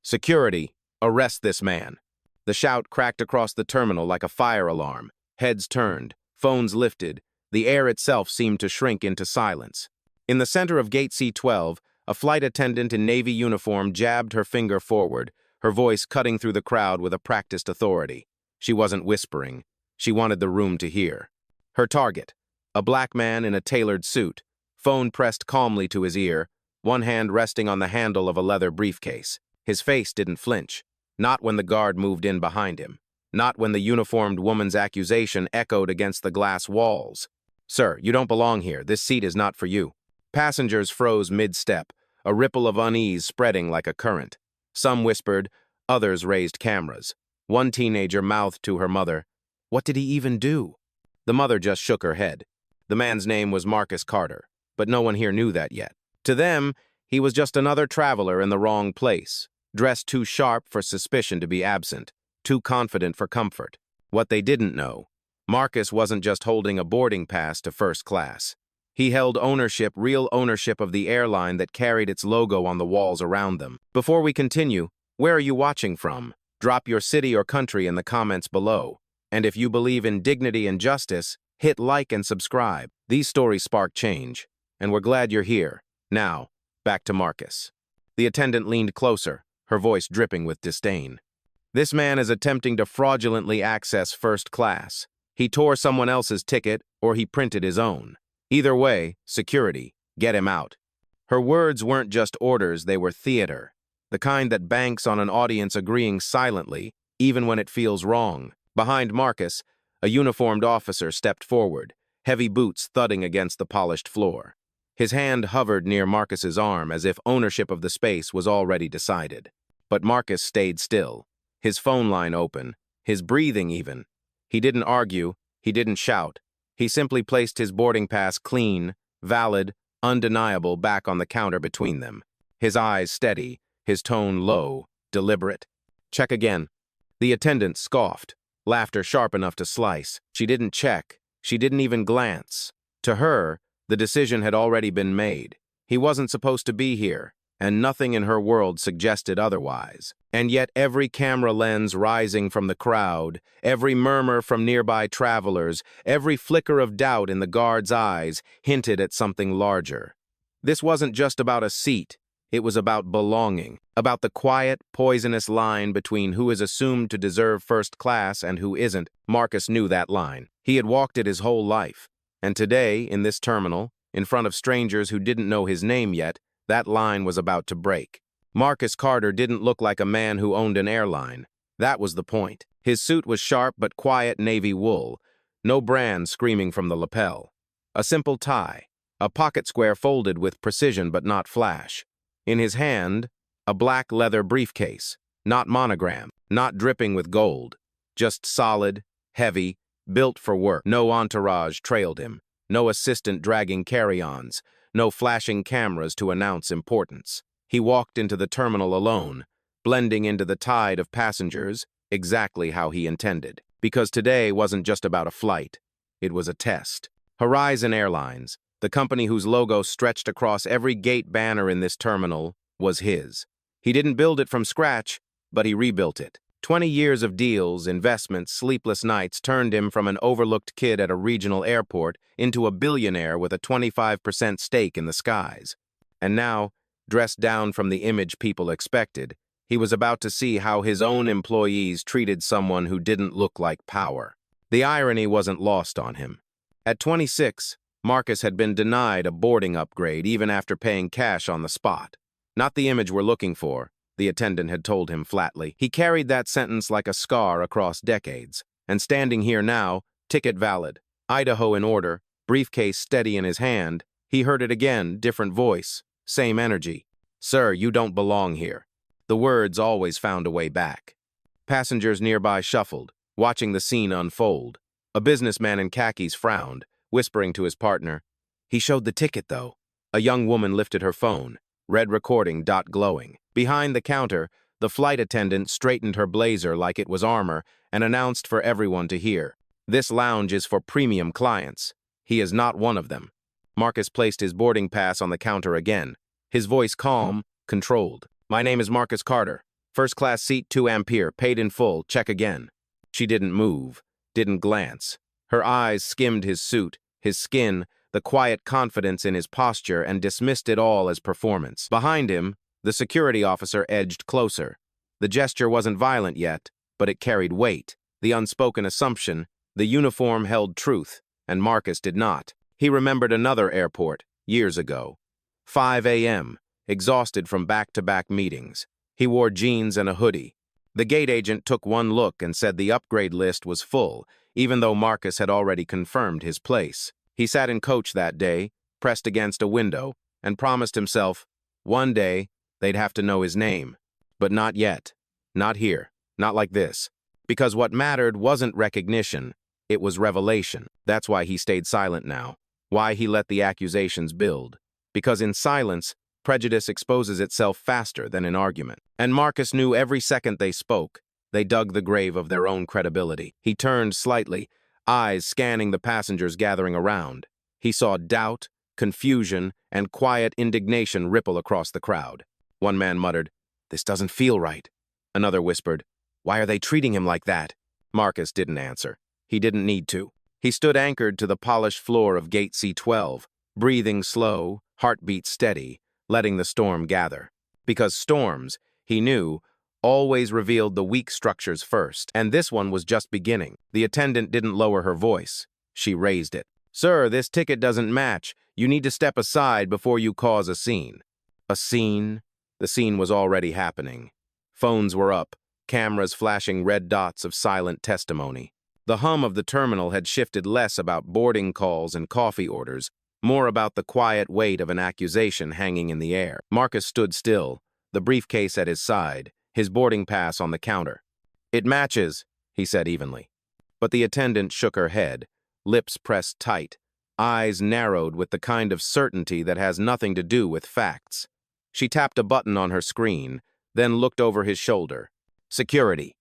"Security, arrest this man." The shout cracked across the terminal like a fire alarm. Heads turned, phones lifted. The air itself seemed to shrink into silence. In the center of Gate C-12, a flight attendant in Navy uniform jabbed her finger forward, her voice cutting through the crowd with a practiced authority. She wasn't whispering. She wanted the room to hear. Her target, a black man in a tailored suit, phone pressed calmly to his ear, one hand resting on the handle of a leather briefcase. His face didn't flinch, not when the guard moved in behind him, not when the uniformed woman's accusation echoed against the glass walls. "Sir, you don't belong here. This seat is not for you." Passengers froze mid-step, a ripple of unease spreading like a current. Some whispered, others raised cameras. One teenager mouthed to her mother, "What did he even do?" The mother just shook her head. The man's name was Marcus Carter, but no one here knew that yet. To them, he was just another traveler in the wrong place, dressed too sharp for suspicion to be absent, too confident for comfort. What they didn't know, Marcus wasn't just holding a boarding pass to first class. He held ownership, real ownership of the airline that carried its logo on the walls around them. Before we continue, where are you watching from? Drop your city or country in the comments below. And if you believe in dignity and justice, hit like and subscribe. These stories spark change, and we're glad you're here. Now, back to Marcus. The attendant leaned closer, her voice dripping with disdain. "This man is attempting to fraudulently access first class. He tore someone else's ticket, or he printed his own. Either way, security, get him out." Her words weren't just orders, they were theater. The kind that banks on an audience agreeing silently, even when it feels wrong. Behind Marcus, a uniformed officer stepped forward, heavy boots thudding against the polished floor. His hand hovered near Marcus's arm as if ownership of the space was already decided. But Marcus stayed still, his phone line open, his breathing even. He didn't argue, he didn't shout. He simply placed his boarding pass clean, valid, undeniable back on the counter between them. His eyes steady, his tone low, deliberate. "Check again." The attendant scoffed, laughter sharp enough to slice. She didn't check. She didn't even glance. To her, the decision had already been made. He wasn't supposed to be here, and nothing in her world suggested otherwise. And yet every camera lens rising from the crowd, every murmur from nearby travelers, every flicker of doubt in the guard's eyes hinted at something larger. This wasn't just about a seat. It was about belonging, about the quiet, poisonous line between who is assumed to deserve first class and who isn't. Marcus knew that line. He had walked it his whole life. And today, in this terminal, in front of strangers who didn't know his name yet, that line was about to break. Marcus Carter didn't look like a man who owned an airline. That was the point. His suit was sharp but quiet navy wool, no brand screaming from the lapel. A simple tie, a pocket square folded with precision but not flash. In his hand, a black leather briefcase, not monogram, not dripping with gold, just solid, heavy, built for work. No entourage trailed him, no assistant dragging carry-ons, no flashing cameras to announce importance. He walked into the terminal alone, blending into the tide of passengers exactly how he intended. Because today wasn't just about a flight, it was a test. Horizon Airlines, the company whose logo stretched across every gate banner in this terminal, was his. He didn't build it from scratch, but he rebuilt it. 20 years of deals, investments, sleepless nights turned him from an overlooked kid at a regional airport into a billionaire with a 25% stake in the skies. And now, dressed down from the image people expected, he was about to see how his own employees treated someone who didn't look like power. The irony wasn't lost on him. At 26, Marcus had been denied a boarding upgrade even after paying cash on the spot. "Not the image we're looking for," the attendant had told him flatly. He carried that sentence like a scar across decades. And standing here now, ticket valid, Idaho in order, briefcase steady in his hand, he heard it again, different voice, same energy. "Sir, you don't belong here." The words always found a way back. Passengers nearby shuffled, watching the scene unfold. A businessman in khakis frowned, whispering to his partner. "He showed the ticket, though." A young woman lifted her phone, red recording dot glowing. Behind the counter, the flight attendant straightened her blazer like it was armor and announced for everyone to hear. "This lounge is for premium clients. He is not one of them." Marcus placed his boarding pass on the counter again, his voice calm, controlled. "My name is Marcus Carter. First class seat 2 ampere, paid in full, check again. She didn't move, didn't glance. Her eyes skimmed his suit, his skin, the quiet confidence in his posture, and dismissed it all as performance. Behind him, the security officer edged closer. The gesture wasn't violent yet, but it carried weight. The unspoken assumption, the uniform held truth, and Marcus did not. He remembered another airport, years ago. 5 a.m., exhausted from back-to-back meetings. He wore jeans and a hoodie. The gate agent took one look and said the upgrade list was full, even though Marcus had already confirmed his place. He sat in coach that day, pressed against a window, and promised himself, one day, they'd have to know his name. But not yet. Not here. Not like this. Because what mattered wasn't recognition, it was revelation. That's why he stayed silent now. Why he let the accusations build. Because in silence, prejudice exposes itself faster than in argument. And Marcus knew every second they spoke, they dug the grave of their own credibility. He turned slightly, eyes scanning the passengers gathering around. He saw doubt, confusion, and quiet indignation ripple across the crowd. One man muttered, "This doesn't feel right." Another whispered, "Why are they treating him like that?" Marcus didn't answer. He didn't need to. He stood anchored to the polished floor of Gate C12, breathing slow, heartbeat steady, letting the storm gather. Because storms, he knew, always revealed the weak structures first, and this one was just beginning. The attendant didn't lower her voice. She raised it. "Sir, this ticket doesn't match. You need to step aside before you cause a scene." A scene? The scene was already happening. Phones were up, cameras flashing red dots of silent testimony. The hum of the terminal had shifted less about boarding calls and coffee orders, more about the quiet weight of an accusation hanging in the air. Marcus stood still, the briefcase at his side, his boarding pass on the counter. "It matches," he said evenly. But the attendant shook her head, lips pressed tight, eyes narrowed with the kind of certainty that has nothing to do with facts. She tapped a button on her screen, then looked over his shoulder. "Security."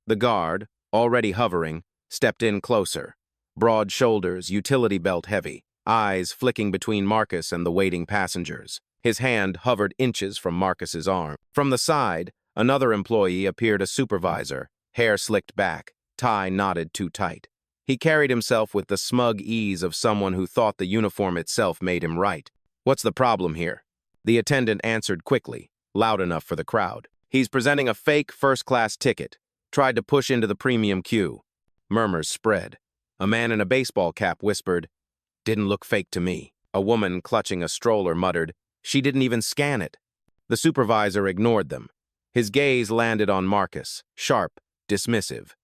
The guard, already hovering, stepped in closer. Broad shoulders, utility belt heavy, eyes flicking between Marcus and the waiting passengers. His hand hovered inches from Marcus's arm. From the side, another employee appeared, a supervisor, hair slicked back, tie knotted too tight. He carried himself with the smug ease of someone who thought the uniform itself made him right. "What's the problem here?" The attendant answered quickly, loud enough for the crowd. "He's presenting a fake first-class ticket. Tried to push into the premium queue." Murmurs spread. A man in a baseball cap whispered, "Didn't look fake to me." A woman clutching a stroller muttered, "She didn't even scan it." The supervisor ignored them. His gaze landed on Marcus, sharp, dismissive.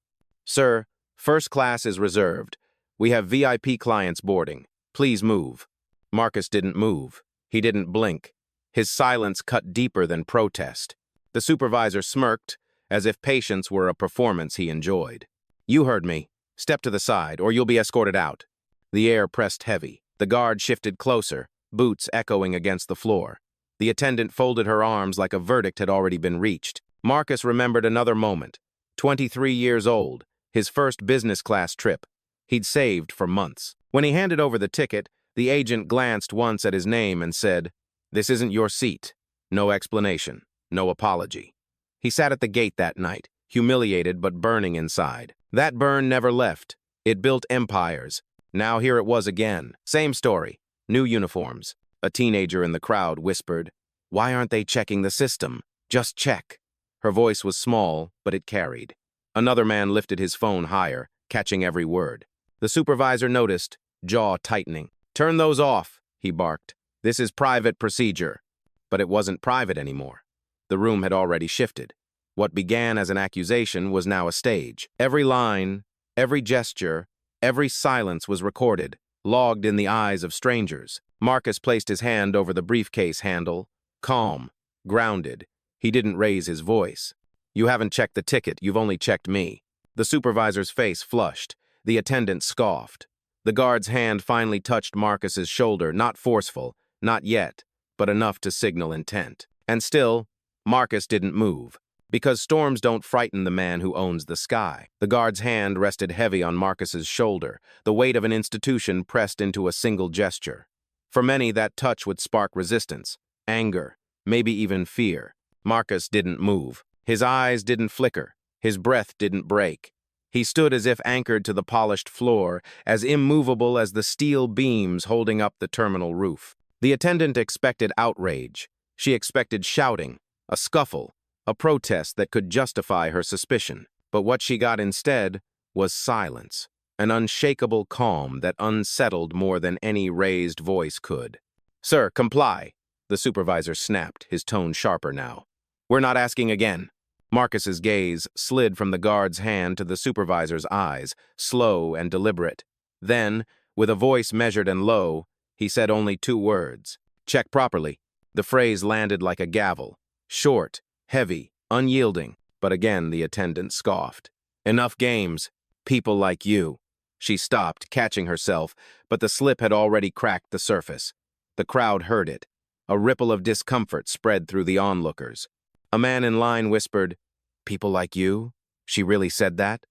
"Sir, first class is reserved. We have VIP clients boarding. Please move." Marcus didn't move. He didn't blink. His silence cut deeper than protest. The supervisor smirked, as if patience were a performance he enjoyed. "You heard me. Step to the side, or you'll be escorted out." The air pressed heavy. The guard shifted closer, boots echoing against the floor. The attendant folded her arms like a verdict had already been reached. Marcus remembered another moment. 23 years old, his first business-class trip. He'd saved for months. When he handed over the ticket, the agent glanced once at his name and said, "This isn't your seat." No explanation, no apology. He sat at the gate that night, humiliated but burning inside. That burn never left. It built empires. Now here it was again. Same story. New uniforms. A teenager in the crowd whispered, "Why aren't they checking the system? Just check." Her voice was small, but it carried. Another man lifted his phone higher, catching every word. The supervisor noticed, jaw tightening. "Turn those off," he barked. "This is private procedure." But it wasn't private anymore. The room had already shifted. What began as an accusation was now a stage. Every line, every gesture, every silence was recorded, logged in the eyes of strangers. Marcus placed his hand over the briefcase handle, calm, grounded. He didn't raise his voice. "You haven't checked the ticket, you've only checked me." The supervisor's face flushed. The attendant scoffed. The guard's hand finally touched Marcus's shoulder, not forceful, not yet, but enough to signal intent. And still, Marcus didn't move. Because storms don't frighten the man who owns the sky. The guard's hand rested heavy on Marcus's shoulder, the weight of an institution pressed into a single gesture. For many, that touch would spark resistance, anger, maybe even fear. Marcus didn't move. His eyes didn't flicker. His breath didn't break. He stood as if anchored to the polished floor, as immovable as the steel beams holding up the terminal roof. The attendant expected outrage. She expected shouting, a scuffle, a protest that could justify her suspicion. But what she got instead was silence, an unshakable calm that unsettled more than any raised voice could. "Sir, comply," the supervisor snapped, his tone sharper now. "We're not asking again." Marcus's gaze slid from the guard's hand to the supervisor's eyes, slow and deliberate. Then, with a voice measured and low, he said only 2 words. "Check properly." The phrase landed like a gavel, short, heavy, unyielding, but again the attendant scoffed. "Enough games. People like you." She stopped, catching herself, but the slip had already cracked the surface. The crowd heard it. A ripple of discomfort spread through the onlookers. A man in line whispered, "People like you? She really said that?"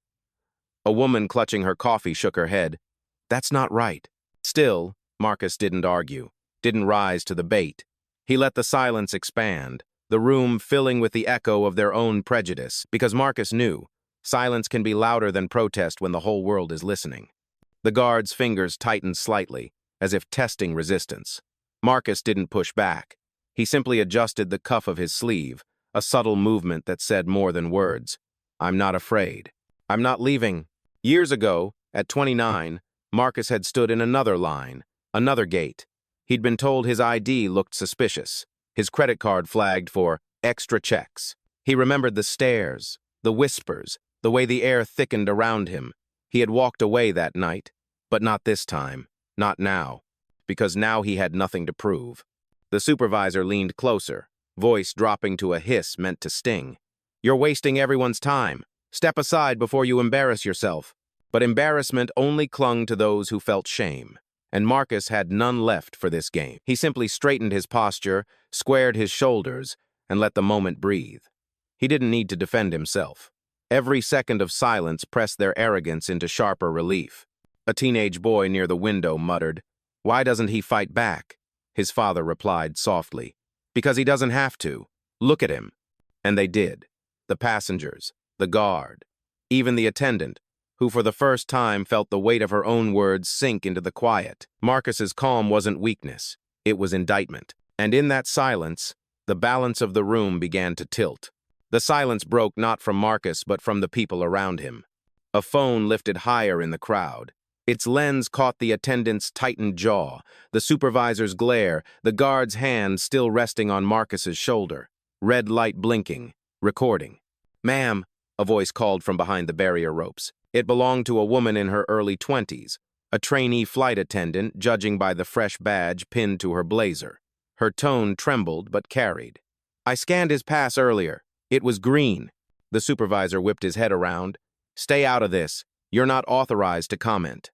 A woman clutching her coffee shook her head. "That's not right." Still, Marcus didn't argue, didn't rise to the bait. He let the silence expand, the room filling with the echo of their own prejudice, because Marcus knew silence can be louder than protest when the whole world is listening. The guard's fingers tightened slightly, as if testing resistance. Marcus didn't push back. He simply adjusted the cuff of his sleeve, a subtle movement that said more than words. "I'm not afraid. I'm not leaving." Years ago, at 29, Marcus had stood in another line, another gate. He'd been told his ID looked suspicious, his credit card flagged for extra checks. He remembered the stares, the whispers, the way the air thickened around him. He had walked away that night, but not this time, not now, because now he had nothing to prove. The supervisor leaned closer, voice dropping to a hiss meant to sting. "You're wasting everyone's time. Step aside before you embarrass yourself." But embarrassment only clung to those who felt shame, and Marcus had none left for this game. He simply straightened his posture, squared his shoulders, and let the moment breathe. He didn't need to defend himself. Every second of silence pressed their arrogance into sharper relief. A teenage boy near the window muttered, "Why doesn't he fight back?" His father replied softly, "Because he doesn't have to. Look at him." And they did. The passengers, the guard, even the attendant, who for the first time felt the weight of her own words sink into the quiet. Marcus's calm wasn't weakness, it was indictment. And in that silence, the balance of the room began to tilt. The silence broke not from Marcus but from the people around him. A phone lifted higher in the crowd. Its lens caught the attendant's tightened jaw, the supervisor's glare, the guard's hand still resting on Marcus's shoulder. Red light blinking, recording. "Ma'am," a voice called from behind the barrier ropes. It belonged to a woman in her early 20s, a trainee flight attendant, judging by the fresh badge pinned to her blazer. Her tone trembled but carried. "I scanned his pass earlier. It was green." The supervisor whipped his head around. "Stay out of this. You're not authorized to comment."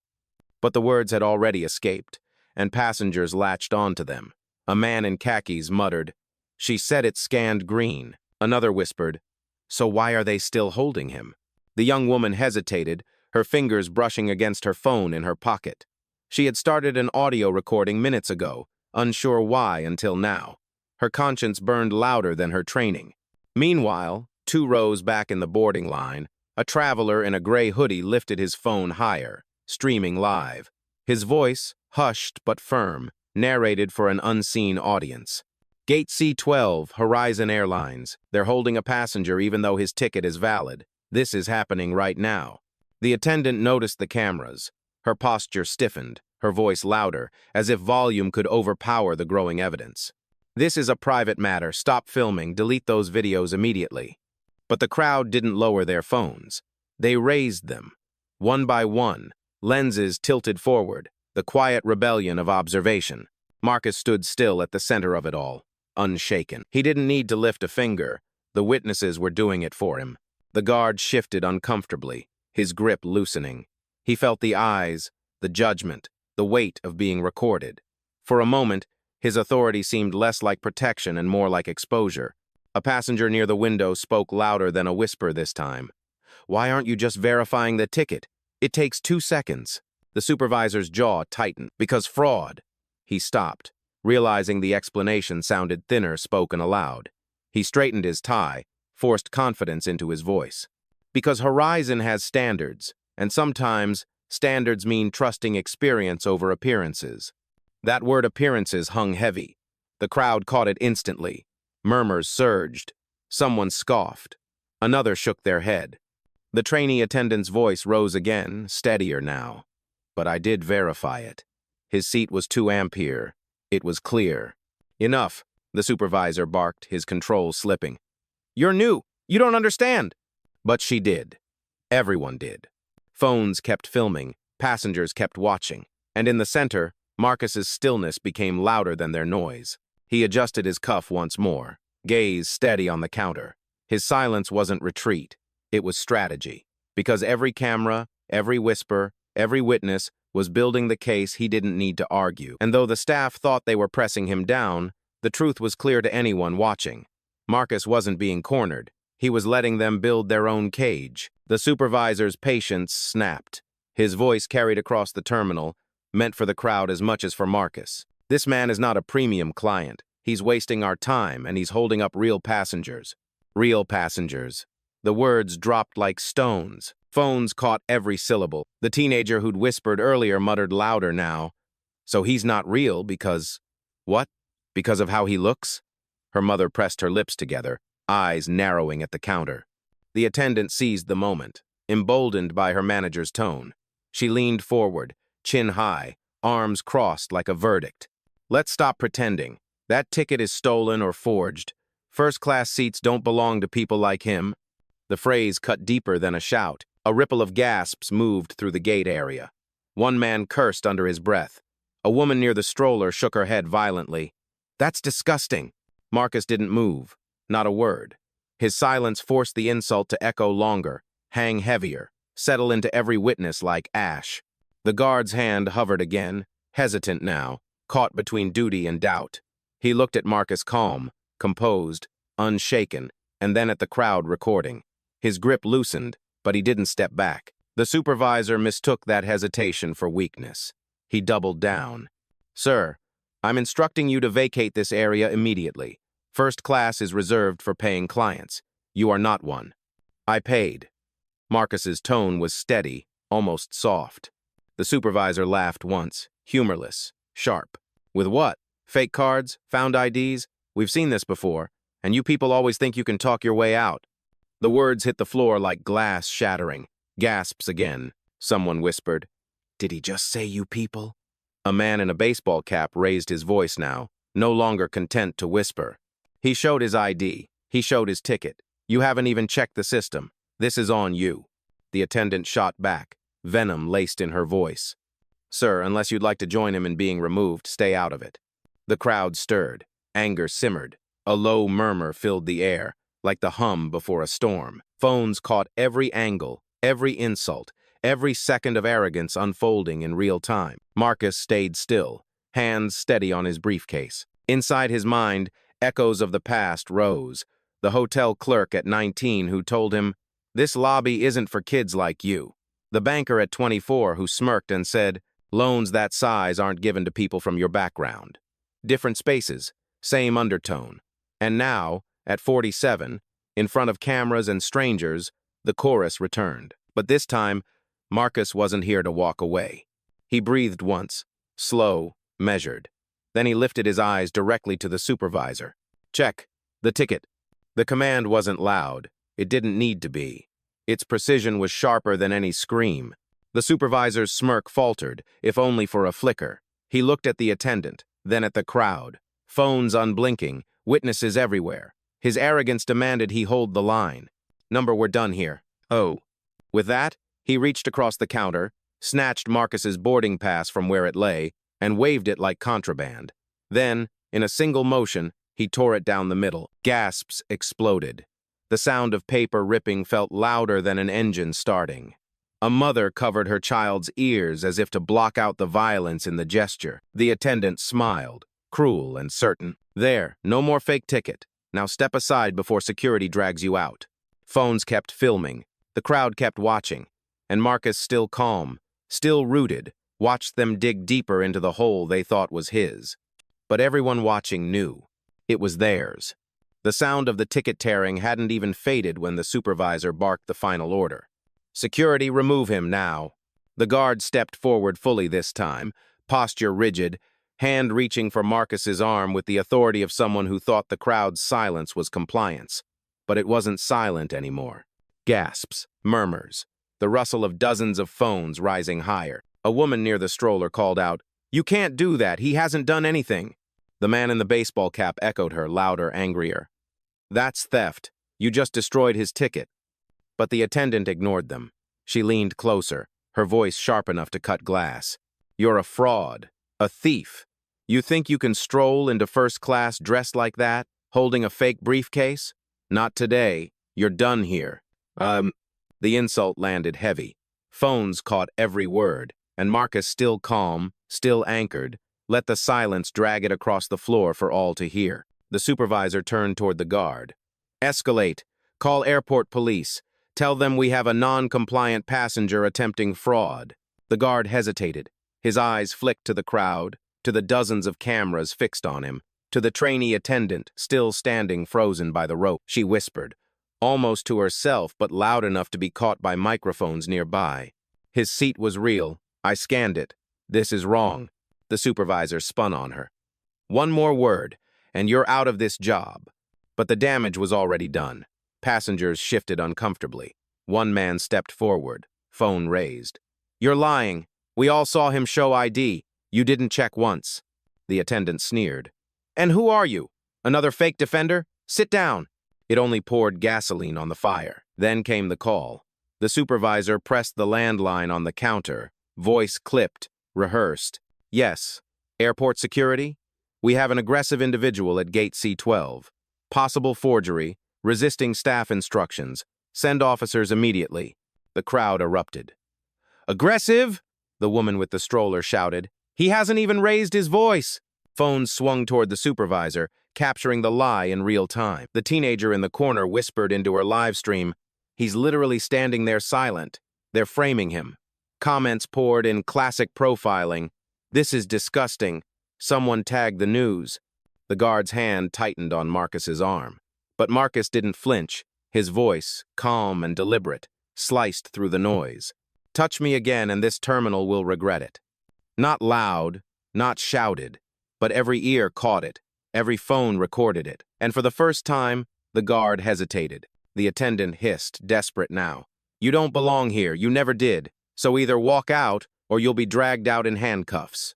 But the words had already escaped, and passengers latched onto them. A man in khakis muttered, "She said it scanned green." Another whispered, "So why are they still holding him?" The young woman hesitated, her fingers brushing against her phone in her pocket. She had started an audio recording minutes ago, unsure why until now. Her conscience burned louder than her training. Meanwhile, 2 rows back in the boarding line, a traveler in a gray hoodie lifted his phone higher, streaming live. His voice, hushed but firm, narrated for an unseen audience. "Gate C12, Horizon Airlines. They're holding a passenger even though his ticket is valid. This is happening right now." The attendant noticed the cameras. Her posture stiffened, her voice louder, as if volume could overpower the growing evidence. "This is a private matter. Stop filming. Delete those videos immediately." But the crowd didn't lower their phones. They raised them. One by one, lenses tilted forward, the quiet rebellion of observation. Marcus stood still at the center of it all, unshaken. He didn't need to lift a finger. The witnesses were doing it for him. The guard shifted uncomfortably, his grip loosening. He felt the eyes, the judgment, the weight of being recorded. For a moment, his authority seemed less like protection and more like exposure. A passenger near the window spoke louder than a whisper this time. "Why aren't you just verifying the ticket? It takes 2 seconds." The supervisor's jaw tightened. "Because fraud." He stopped, realizing the explanation sounded thinner spoken aloud. He straightened his tie, forced confidence into his voice. Because Horizon has standards, and sometimes standards mean trusting experience over appearances. That word appearances hung heavy. The crowd caught it instantly. Murmurs surged. Someone scoffed. Another shook their head. The trainee attendant's voice rose again, steadier now. But I did verify it. His seat was 2 ampere. It was clear. Enough, the supervisor barked, his control slipping. You're new. You don't understand. But she did. Everyone did. Phones kept filming. Passengers kept watching. And in the center, Marcus's stillness became louder than their noise. He adjusted his cuff once more, gaze steady on the counter. His silence wasn't retreat. It was strategy. Because every camera, every whisper, every witness was building the case he didn't need to argue. And though the staff thought they were pressing him down, the truth was clear to anyone watching. Marcus wasn't being cornered. He was letting them build their own cage. The supervisor's patience snapped. His voice carried across the terminal, meant for the crowd as much as for Marcus. This man is not a premium client. He's wasting our time, and he's holding up real passengers. Real passengers. The words dropped like stones. Phones caught every syllable. The teenager who'd whispered earlier muttered louder now. So he's not real because... What? Because of how he looks? Her mother pressed her lips together, eyes narrowing at the counter. The attendant seized the moment, emboldened by her manager's tone. She leaned forward, chin high, arms crossed like a verdict. Let's stop pretending. That ticket is stolen or forged. First-class seats don't belong to people like him. The phrase cut deeper than a shout. A ripple of gasps moved through the gate area. One man cursed under his breath. A woman near the stroller shook her head violently. That's disgusting. Marcus didn't move. Not a word. His silence forced the insult to echo longer, hang heavier, settle into every witness like ash. The guard's hand hovered again, hesitant now, caught between duty and doubt. He looked at Marcus calm, composed, unshaken, and then at the crowd recording. His grip loosened, but he didn't step back. The supervisor mistook that hesitation for weakness. He doubled down. Sir, I'm instructing you to vacate this area immediately. First class is reserved for paying clients. You are not one. I paid. Marcus's tone was steady, almost soft. The supervisor laughed once, humorless, sharp. With what? Fake cards? Found IDs? We've seen this before, and you people always think you can talk your way out. The words hit the floor like glass shattering. Gasps again. Someone whispered, Did he just say you people? A man in a baseball cap raised his voice now, no longer content to whisper. He showed his ID. He showed his ticket. You haven't even checked the system. This is on you. The attendant shot back, venom laced in her voice. Sir, unless you'd like to join him in being removed, stay out of it. The crowd stirred. Anger simmered. A low murmur filled the air, like the hum before a storm. Phones caught every angle, every insult, every second of arrogance unfolding in real time. Marcus stayed still, hands steady on his briefcase. Inside his mind, echoes of the past rose. The hotel clerk at 19 who told him, This lobby isn't for kids like you. The banker at 24 who smirked and said, Loans that size aren't given to people from your background. Different spaces, same undertone. And now, at 47, in front of cameras and strangers, the chorus returned. But this time, Marcus wasn't here to walk away. He breathed once, slow, measured. Then he lifted his eyes directly to the supervisor. Check. The ticket. The command wasn't loud. It didn't need to be. Its precision was sharper than any scream. The supervisor's smirk faltered, if only for a flicker. He looked at the attendant, then at the crowd. Phones unblinking, witnesses everywhere. His arrogance demanded he hold the line. Number, we're done here. Oh. With that, he reached across the counter, snatched Marcus's boarding pass from where it lay, and waved it like contraband. Then, in a single motion, he tore it down the middle. Gasps exploded. The sound of paper ripping felt louder than an engine starting. A mother covered her child's ears as if to block out the violence in the gesture. The attendant smiled, cruel and certain. There, no more fake ticket. Now step aside before security drags you out. Phones kept filming. The crowd kept watching. And Marcus, still calm, still rooted, watched them dig deeper into the hole they thought was his. But everyone watching knew. It was theirs. The sound of the ticket tearing hadn't even faded when the supervisor barked the final order. "Security, remove him now." The guard stepped forward fully this time, posture rigid, hand reaching for Marcus's arm with the authority of someone who thought the crowd's silence was compliance. But it wasn't silent anymore. Gasps, murmurs, the rustle of dozens of phones rising higher. A woman near the stroller called out, "You can't do that, he hasn't done anything." The man in the baseball cap echoed her, louder, angrier. "That's theft. You just destroyed his ticket." But the attendant ignored them. She leaned closer, her voice sharp enough to cut glass. "You're a fraud, a thief. You think you can stroll into first class dressed like that, holding a fake briefcase? Not today. You're done here." The insult landed heavy. Phones caught every word, and Marcus, still calm, still anchored, let the silence drag it across the floor for all to hear. The supervisor turned toward the guard. "Escalate. Call airport police. Tell them we have a non-compliant passenger attempting fraud." The guard hesitated. His eyes flicked to the crowd, to the dozens of cameras fixed on him, to the trainee attendant still standing frozen by the rope. She whispered, almost to herself but loud enough to be caught by microphones nearby. "His seat was real. I scanned it. This is wrong." The supervisor spun on her. "One more word, and you're out of this job." But the damage was already done. Passengers shifted uncomfortably. One man stepped forward, phone raised. "You're lying. We all saw him show ID. You didn't check once." The attendant sneered. "And who are you? Another fake defender? Sit down." It only poured gasoline on the fire. Then came the call. The supervisor pressed the landline on the counter, voice clipped, rehearsed. "Yes. Airport security? We have an aggressive individual at gate C12. Possible forgery, resisting staff instructions. Send officers immediately." The crowd erupted. "Aggressive?" the woman with the stroller shouted. "He hasn't even raised his voice." Phones swung toward the supervisor, capturing the lie in real time. The teenager in the corner whispered into her live stream, "He's literally standing there silent. They're framing him." Comments poured in classic profiling. "This is disgusting. Someone tagged the news." The guard's hand tightened on Marcus's arm. But Marcus didn't flinch. His voice, calm and deliberate, sliced through the noise. "Touch me again and this terminal will regret it." Not loud, not shouted, but every ear caught it. Every phone recorded it. And for the first time, the guard hesitated. The attendant hissed, desperate now. "You don't belong here. You never did. So either walk out or you'll be dragged out in handcuffs."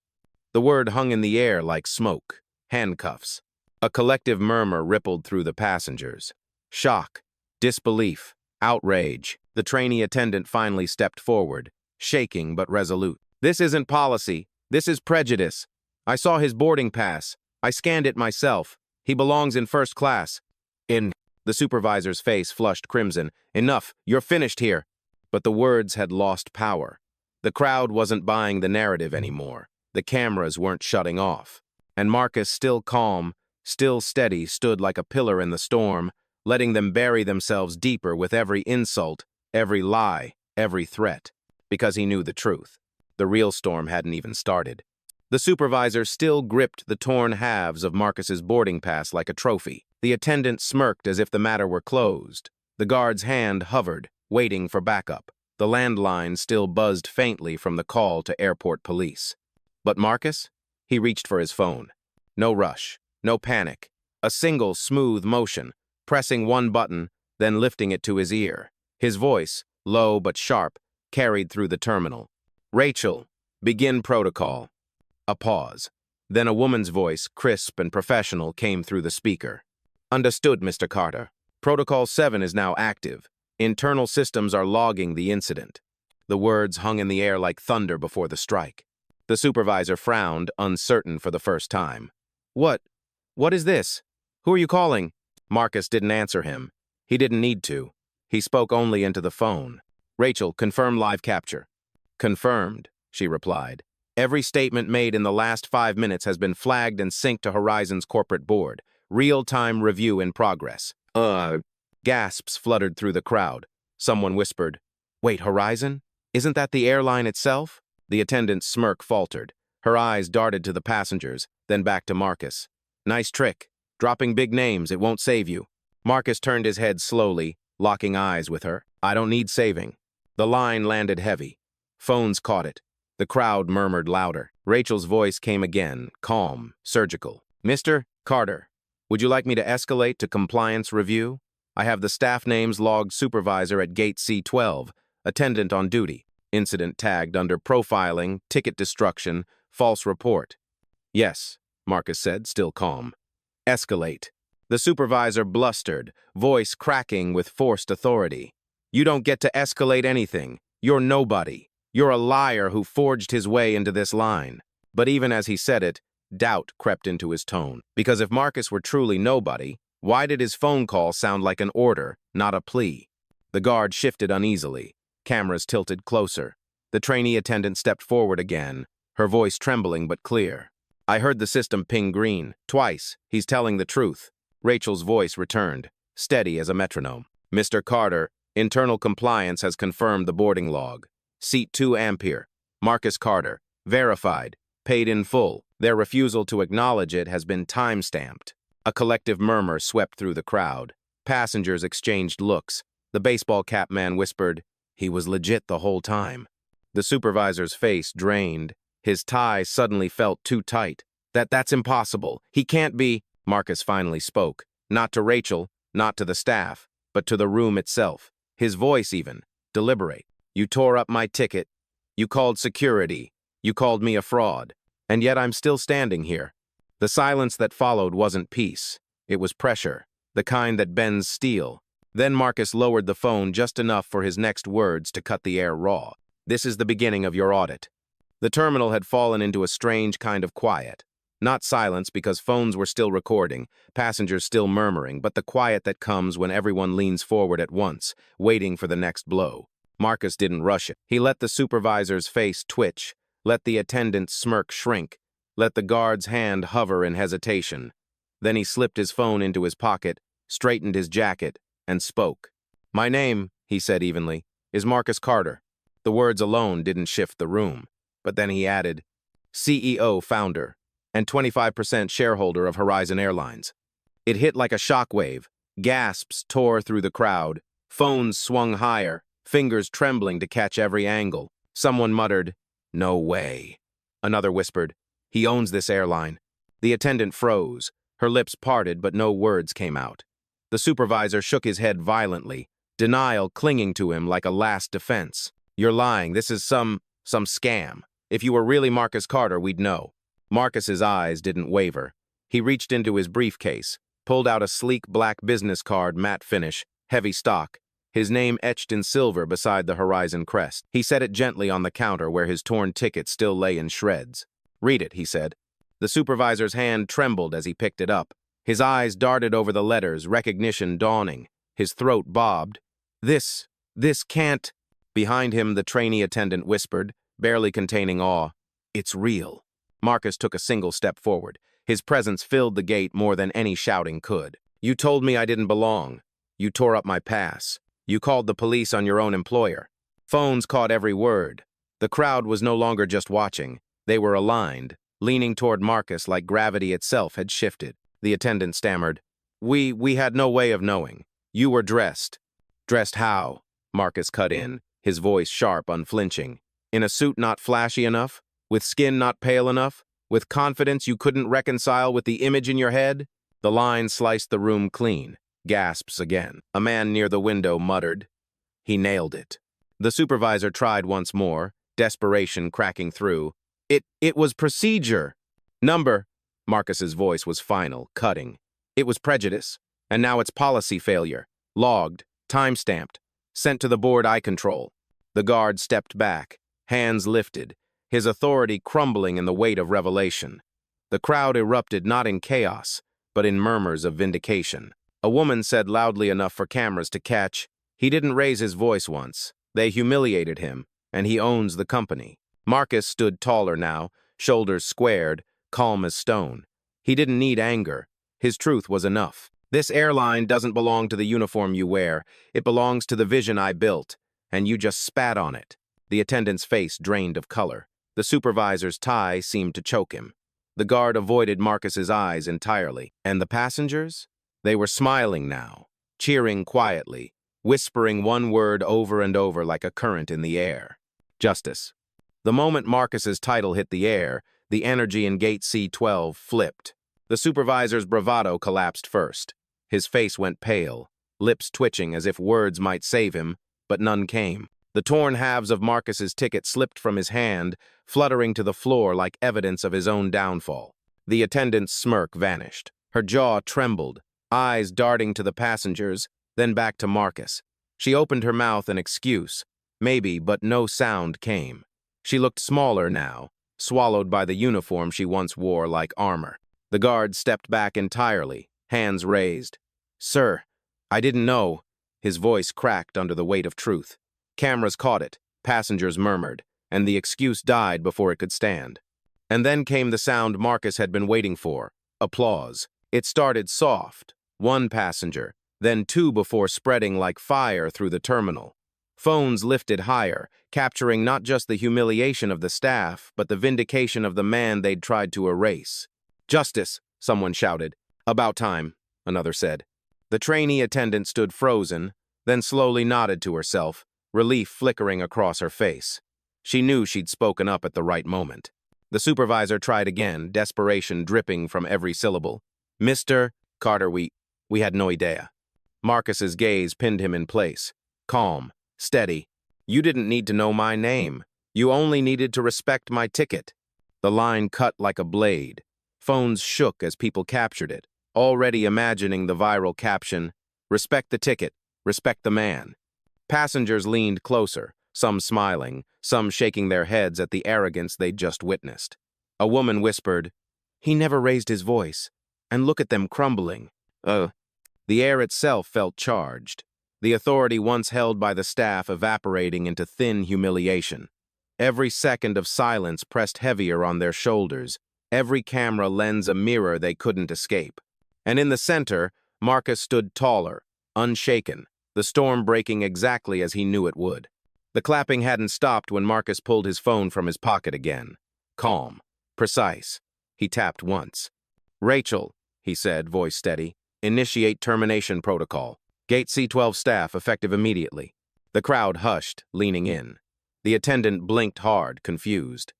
The word hung in the air like smoke. Handcuffs. A collective murmur rippled through the passengers. Shock, disbelief, outrage. The trainee attendant finally stepped forward, shaking but resolute. "This isn't policy. This is prejudice. I saw his boarding pass. I scanned it myself. He belongs in first class." The supervisor's face flushed crimson. "Enough. You're finished here." But the words had lost power. The crowd wasn't buying the narrative anymore. The cameras weren't shutting off. And Marcus, still calm, still steady, stood like a pillar in the storm, letting them bury themselves deeper with every insult, every lie, every threat. Because he knew the truth. The real storm hadn't even started. The supervisor still gripped the torn halves of Marcus's boarding pass like a trophy. The attendant smirked as if the matter were closed. The guard's hand hovered, waiting for backup. The landline still buzzed faintly from the call to airport police. But Marcus? He reached for his phone. No rush, no panic. A single smooth motion, pressing one button, then lifting it to his ear. His voice, low but sharp, carried through the terminal. "Rachel, begin protocol." A pause. Then a woman's voice, crisp and professional, came through the speaker. "Understood, Mr. Carter. Protocol 7 is now active. Internal systems are logging the incident." The words hung in the air like thunder before the strike. The supervisor frowned, uncertain for the first time. What is this? Who are you calling?" Marcus didn't answer him. He didn't need to. He spoke only into the phone. "Rachel, confirm live capture." "Confirmed," she replied. "Every statement made in the last 5 minutes has been flagged and synced to Horizon's corporate board. Real-time review in progress." Gasps fluttered through the crowd. Someone whispered, "Wait, Horizon? Isn't that the airline itself?" The attendant's smirk faltered. Her eyes darted to the passengers, then back to Marcus. "Nice trick. Dropping big names, it won't save you. Marcus turned his head slowly, locking eyes with her. I don't need saving. The line landed heavy. Phones caught it. The crowd murmured louder. Rachel's voice came again, calm, surgical. Mr. Carter, would you like me to escalate to compliance review? I have the staff names logged supervisor at gate C12, attendant on duty, incident tagged under profiling, ticket destruction, false report. Yes, Marcus said, still calm. Escalate. The supervisor blustered, voice cracking with forced authority. You don't get to escalate anything. You're nobody. You're a liar who forged his way into this line. But even as he said it, doubt crept into his tone. Because if Marcus were truly nobody, why did his phone call sound like an order, not a plea? The guard shifted uneasily. Cameras tilted closer. The trainee attendant stepped forward again, her voice trembling but clear. I heard the system ping green. Twice. He's telling the truth. Rachel's voice returned, steady as a metronome. Mr. Carter, internal compliance has confirmed the boarding log. Seat 2 Ampere. Marcus Carter. Verified. Paid in full. Their refusal to acknowledge it has been time-stamped. A collective murmur swept through the crowd. Passengers exchanged looks. The baseball cap man whispered, he was legit the whole time. The supervisor's face drained. His tie suddenly felt too tight. That's impossible. He can't be. Marcus finally spoke. Not to Rachel, not to the staff, but to the room itself. His voice even, deliberate. You tore up my ticket. You called security. You called me a fraud. And yet I'm still standing here. The silence that followed wasn't peace. It was pressure, the kind that bends steel. Then Marcus lowered the phone just enough for his next words to cut the air raw. This is the beginning of your audit. The terminal had fallen into a strange kind of quiet. Not silence because phones were still recording, passengers still murmuring, but the quiet that comes when everyone leans forward at once, waiting for the next blow. Marcus didn't rush it. He let the supervisor's face twitch, let the attendant's smirk shrink, let the guard's hand hover in hesitation. Then he slipped his phone into his pocket, straightened his jacket, and spoke. My name, he said evenly, is Marcus Carter. The words alone didn't shift the room. But then he added, CEO, founder, and 25% shareholder of Horizon Airlines. It hit like a shockwave. Gasps tore through the crowd. Phones swung higher, fingers trembling to catch every angle. Someone muttered, no way. Another whispered, he owns this airline. The attendant froze. Her lips parted, but no words came out. The supervisor shook his head violently, denial clinging to him like a last defense. You're lying. This is some scam. If you were really Marcus Carter, we'd know. Marcus's eyes didn't waver. He reached into his briefcase, pulled out a sleek black business card, matte finish, heavy stock, his name etched in silver beside the Horizon crest. He set it gently on the counter where his torn ticket still lay in shreds. Read it, he said. The supervisor's hand trembled as he picked it up. His eyes darted over the letters, recognition dawning. His throat bobbed. This can't. Behind him, the trainee attendant whispered, barely containing awe. It's real. Marcus took a single step forward. His presence filled the gate more than any shouting could. You told me I didn't belong. You tore up my pass. You called the police on your own employer. Phones caught every word. The crowd was no longer just watching. They were aligned, leaning toward Marcus like gravity itself had shifted. The attendant stammered. We had no way of knowing. You were dressed. Dressed how? Marcus cut in, his voice sharp, unflinching. In a suit not flashy enough? With skin not pale enough? With confidence you couldn't reconcile with the image in your head? The line sliced the room clean. Gasps again. A man near the window muttered. He nailed it. The supervisor tried once more, desperation cracking through. It was procedure. Number. Marcus's voice was final, cutting. It was prejudice, and now it's policy failure. Logged, time-stamped, sent to the board I control. The guard stepped back, hands lifted, his authority crumbling in the weight of revelation. The crowd erupted not in chaos, but in murmurs of vindication. A woman said loudly enough for cameras to catch, he didn't raise his voice once. They humiliated him, and he owns the company. Marcus stood taller now, shoulders squared, calm as stone. He didn't need anger. His truth was enough. This airline doesn't belong to the uniform you wear. It belongs to the vision I built, and you just spat on it. The attendant's face drained of color. The supervisor's tie seemed to choke him. The guard avoided Marcus's eyes entirely. And the passengers? They were smiling now, cheering quietly, whispering one word over and over like a current in the air. Justice. The moment Marcus's title hit the air, the energy in Gate C12 flipped. The supervisor's bravado collapsed first. His face went pale, lips twitching as if words might save him, but none came. The torn halves of Marcus's ticket slipped from his hand, fluttering to the floor like evidence of his own downfall. The attendant's smirk vanished. Her jaw trembled, eyes darting to the passengers, then back to Marcus. She opened her mouth in excuse, maybe, but no sound came. She looked smaller now, swallowed by the uniform she once wore like armor. The guard stepped back entirely, hands raised. "Sir, I didn't know." His voice cracked under the weight of truth. Cameras caught it, passengers murmured, and the excuse died before it could stand. And then came the sound Marcus had been waiting for, applause. It started soft, one passenger, then two before spreading like fire through the terminal. Phones lifted higher, capturing not just the humiliation of the staff, but the vindication of the man they'd tried to erase. "Justice," someone shouted. "About time," another said. The trainee attendant stood frozen, then slowly nodded to herself, relief flickering across her face. She knew she'd spoken up at the right moment. The supervisor tried again, desperation dripping from every syllable. "Mr. Carter, we had no idea." Marcus's gaze pinned him in place. Calm, steady. "You didn't need to know my name. You only needed to respect my ticket." The line cut like a blade. Phones shook as people captured it, already imagining the viral caption, "Respect the ticket, respect the man." Passengers leaned closer, some smiling, some shaking their heads at the arrogance they'd just witnessed. A woman whispered, "He never raised his voice. And look at them crumbling." The air itself felt charged, the authority once held by the staff evaporating into thin humiliation. Every second of silence pressed heavier on their shoulders, every camera lens a mirror they couldn't escape. And in the center, Marcus stood taller, unshaken, the storm breaking exactly as he knew it would. The clapping hadn't stopped when Marcus pulled his phone from his pocket again. Calm, precise. He tapped once. "Rachel," he said, voice steady, "initiate termination protocol. Gate C12 staff effective immediately." The crowd hushed, leaning in. The attendant blinked hard, confused.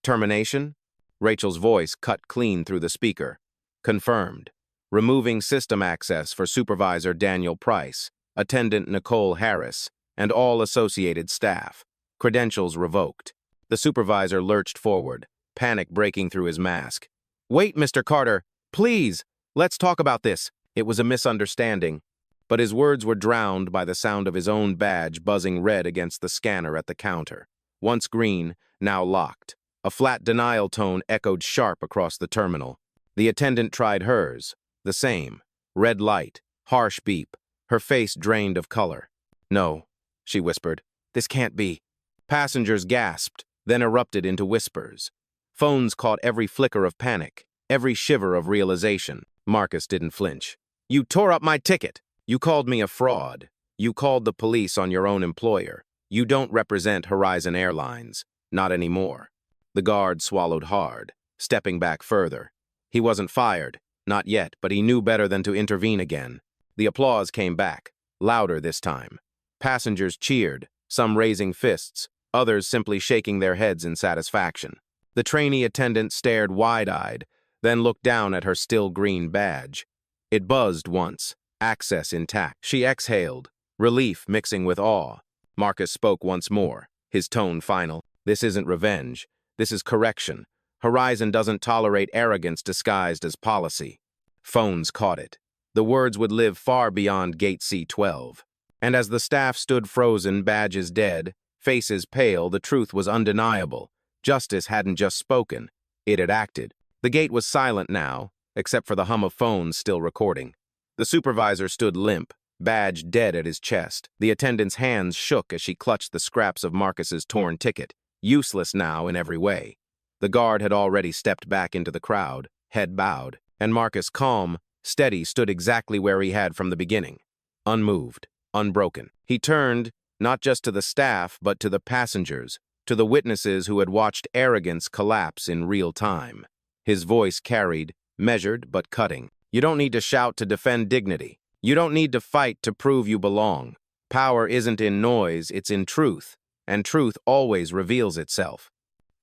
Termination? Rachel's voice cut clean through the speaker. "Confirmed. Removing system access for Supervisor Daniel Price, Attendant Nicole Harris, and all associated staff. Credentials revoked." The supervisor lurched forward, panic breaking through his mask. "Wait, Mr. Carter, please, let's talk about this." It was a misunderstanding, but his words were drowned by the sound of his own badge buzzing red against the scanner at the counter. Once green, now locked. A flat denial tone echoed sharp across the terminal. The attendant tried hers. The same. Red light. Harsh beep. Her face drained of color. "No," she whispered. "This can't be." Passengers gasped, then erupted into whispers. Phones caught every flicker of panic, every shiver of realization. Marcus didn't flinch. "You tore up my ticket. You called me a fraud. You called the police on your own employer. You don't represent Horizon Airlines. Not anymore." The guard swallowed hard, stepping back further. He wasn't fired. Not yet, but he knew better than to intervene again. The applause came back, louder this time. Passengers cheered, some raising fists, others simply shaking their heads in satisfaction. The trainee attendant stared wide-eyed, then looked down at her still green badge. It buzzed once, access intact. She exhaled, relief mixing with awe. Marcus spoke once more, his tone final. "This isn't revenge. This is correction. Horizon doesn't tolerate arrogance disguised as policy." Phones caught it. The words would live far beyond Gate C12. And as the staff stood frozen, badges dead, faces pale, the truth was undeniable. Justice hadn't just spoken. It had acted. The gate was silent now, except for the hum of phones still recording. The supervisor stood limp, badge dead at his chest. The attendant's hands shook as she clutched the scraps of Marcus's torn ticket, useless now in every way. The guard had already stepped back into the crowd, head bowed, and Marcus, calm, steady, stood exactly where he had from the beginning, unmoved, unbroken. He turned, not just to the staff, but to the passengers, to the witnesses who had watched arrogance collapse in real time. His voice carried, measured but cutting. You don't need to shout to defend dignity. You don't need to fight to prove you belong. Power isn't in noise, it's in truth, and truth always reveals itself.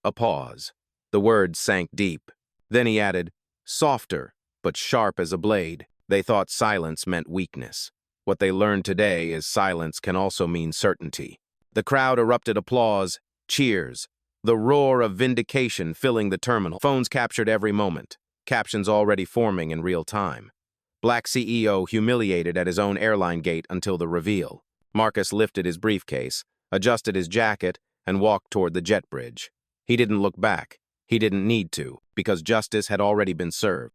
A pause. The words sank deep. Then he added, softer, but sharp as a blade. They thought silence meant weakness. What they learned today is silence can also mean certainty. The crowd erupted applause, cheers, the roar of vindication filling the terminal. Phones captured every moment, captions already forming in real time. Black CEO humiliated at his own airline gate until the reveal. Marcus lifted his briefcase, adjusted his jacket, and walked toward the jet bridge. He didn't look back. He didn't need to, because justice had already been served.